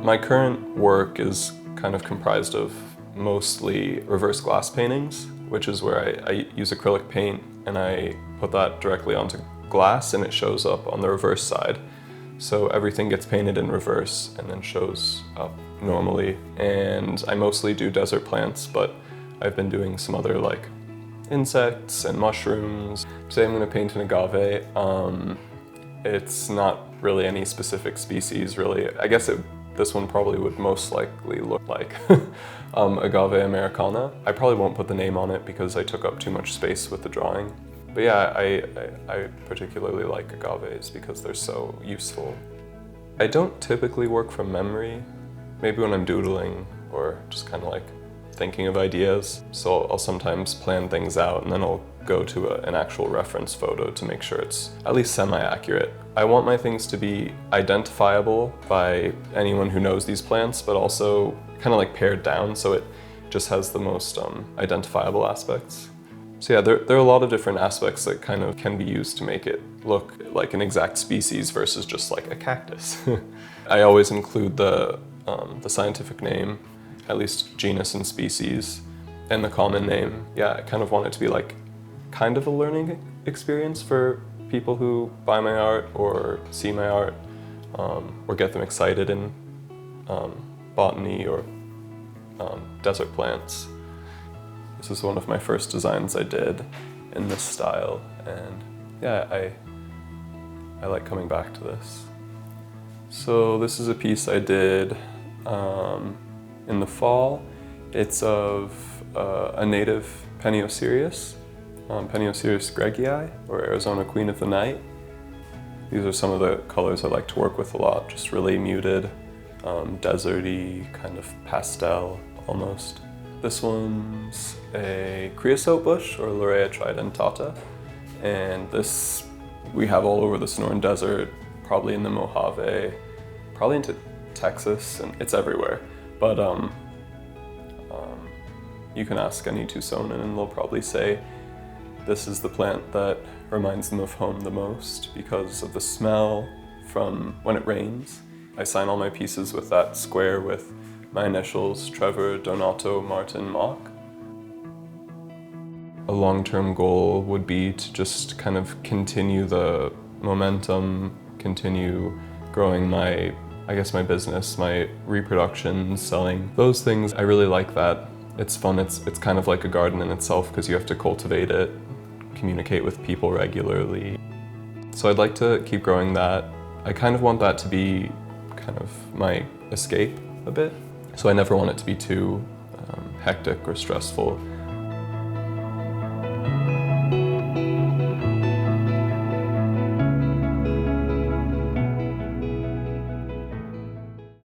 My current work is kind of comprised of mostly reverse glass paintings, which is where I use acrylic paint and I put that directly onto glass and it shows up on the reverse side. So everything gets painted in reverse and then shows up normally. And I mostly do desert plants, but I've been doing some other like insects and mushrooms. Today I'm going to paint an agave. It's not really any specific species really. I guess this one probably would most likely look like Agave Americana. I probably won't put the name on it because I took up too much space with the drawing. But yeah, I particularly like agaves because they're so useful. I don't typically work from memory, maybe when I'm doodling or just kind of like thinking of ideas. So I'll sometimes plan things out and then I'll go to an actual reference photo to make sure it's at least semi-accurate. I want my things to be identifiable by anyone who knows these plants, but also kind of like pared down so it just has the most identifiable aspects. So yeah, there are a lot of different aspects that kind of can be used to make it look like an exact species versus just like a cactus. I always include the scientific name, at least genus and species, and the common name. Yeah, I kind of want it to be like kind of a learning experience for people who buy my art or see my art or get them excited in botany or desert plants. This is one of my first designs I did in this style, and yeah, I like coming back to this. So this is a piece I did in the fall. It's of a native Peniocereus, Peniocereus gregii, or Arizona Queen of the Night. These are some of the colors I like to work with a lot, just really muted, deserty, kind of pastel almost. This one's a creosote bush, or Laurea tridentata, and this we have all over the Sonoran Desert, probably in the Mojave, probably into Texas, and it's everywhere. But you can ask any Tucsonan and they'll probably say this is the plant that reminds them of home the most because of the smell from when it rains. I sign all my pieces with that square with my initials, Trevor Donato Martin Mock. A long-term goal would be to just kind of continue the momentum, continue growing my business, my reproductions, selling, those things. I really like that. It's fun, it's kind of like a garden in itself because you have to cultivate it, communicate with people regularly. So I'd like to keep growing that. I kind of want that to be kind of my escape a bit. So I never want it to be too hectic or stressful.